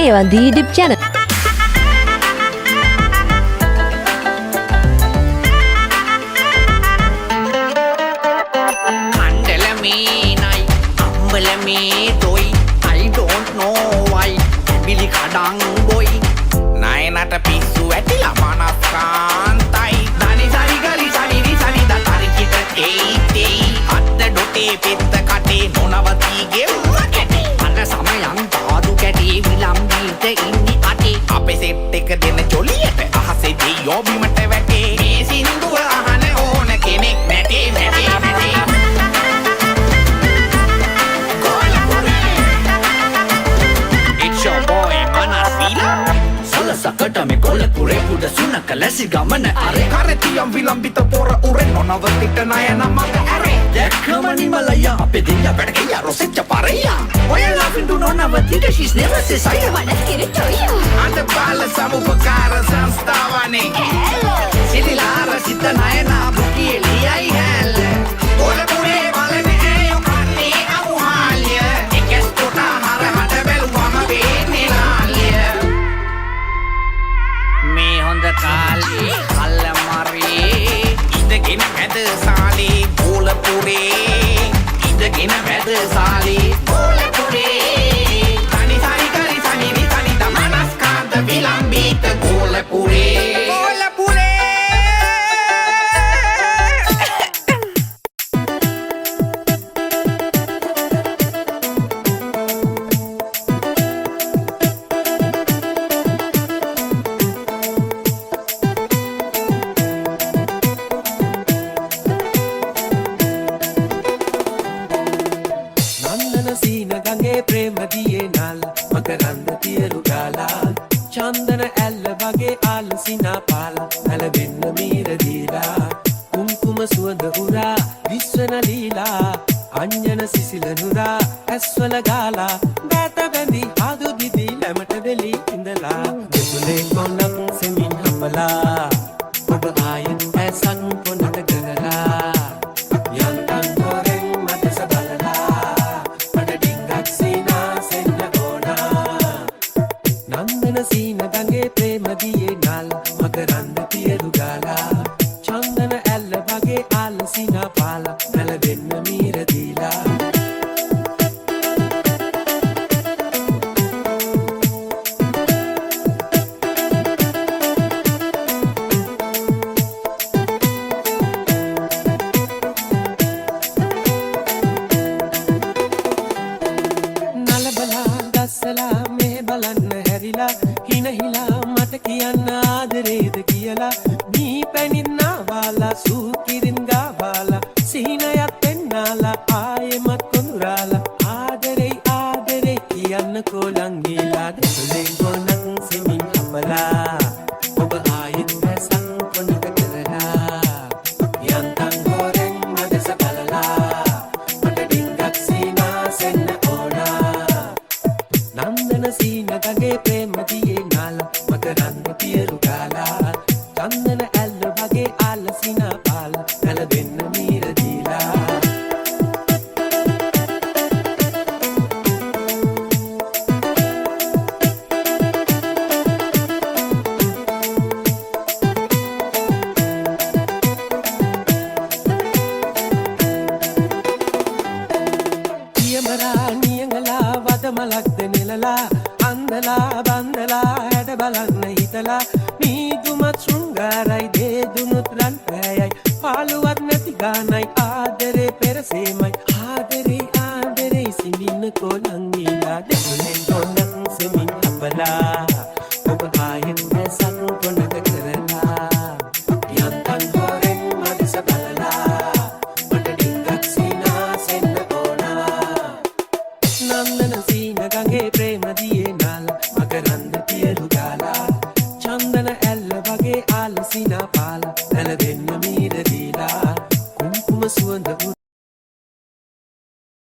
Mewanthi YouTube channel. I don't know why. Billy Kadang boy. Nayanata pisu ඇතිලා මනස්කාන්තයි. දනි සරි ගලි සනිරි සනි දතරි කිට තේයි. අත්ත ඩොටේ පෙත්ත කටේ නොනවතී ගෙව්ව කැටේ. අන්න සමයන් තාදු කැටේ විලම්බීට ඉන්නි අටේ. අපේ සෙට් එක දෙන ජොලියට අහසේදී යෝබිමට වැටේ. මේ සින්දුව අහන ඕන කෙනෙක් නැටේ නැටේ නැටේ. Sakata me kolle pure puda suna kalasi gamana are karetiyam vilambita pora ure nonavathita nayana maka are yakkamani malaya ape dinya bedkeya roseccha pareya oyala findu nonavathita she's never says I wanna get it to you anda bala samupakara sansthavane sililara sita nayana bukiyeliyai hal kolle pure balane ayo kanni amuhalya ekestota hara hada beluwama venne lalya මේ හොඳ කාලේ කල්ල මරේ ඉඳගෙන මැද සාලේ බෝලපුරේ ඉඳගෙන මැද සාලේ බෝලපුරේ තනි සරි කරි සනිරි තනි දමනස්කාන්ත විලම්බීත බෝලපුරේ බෝලපුරේ චන්දන ඇල්ල වගේ ආලසිනා පාලා නැලවෙන්න මීර දීලා කුම්කුම සුවඳ උරා විශ්වන ලීලා අඤ්ඤන සිසිල නුරා ඇස්වල ගාලා බෑත බැඳි ආදු දිදි නැමට වෙලි ඉඳලා දෙතුලේ කොනක් සෙමින් හම්බලා ඔබ ආයෙත් ඇසන් පොනට කරලා යන්තම් හොරෙන් මතස බලලා මට ඩිංගක් සීනා සෙන්න ඕනා නන්දන සීන ගඟේ ප්‍රේම දියේ නල් මකරන්ද පියරු ගාලා චන්දන ඇල්ල වගේ ආලසිනා පාලා නැලවෙන්න මීර දීලා නලබලා ගස්සලා මේ බලන්න හැරිලා හිනහිලා මට කියන්න ආදරේද කියලා මේ පැනින්නා වාලා සූකිරින් ගාවාලා සිහිනයක් පෙන්නාලා ආයෙමත් කොඳුරාලා ආදරේ කියන්න කොලං ගිලා දෙතුලෙන් කොනක් සෙමින් හම්බලා ඔබ ආයෙත් මැසන් කොනක කරලා යන්තම් හොරෙන් මදස බලලා මට ඩිංගක් සීනා සෙන්න ඕනා නන්දන සීන ගඟේ ප්‍රේම දියේ නල මකරන්න පියරු ගාලා චන්දන ඇල්ල වගේ ආලසිනා පාලා නැලවෙන්න මීර දීලා පියමරා නියඟලා වදමලක්ද නෙලලා අන්දලා බන්දලා හැඩ බලන්න හිතලා මීදුමත් ශෘංගාරයි දේදුනුත් රන් පෑයයි පාළුවක් නැති ගානයි ආදරේ පෙරසේමයි ආදරේ සිඳින්න කොලං ගිලා දෙතුලෙන් කොනක් සෙමින් හම්බලා ඔබ ආයෙත් මැසන් කොනක කරලා යන්තම් හොරෙන් මදස බලලා මට ඩිංගක් සීනා සෙන්න ඕනා නන්දන සීන ගඟේ ප්‍රේම දියේ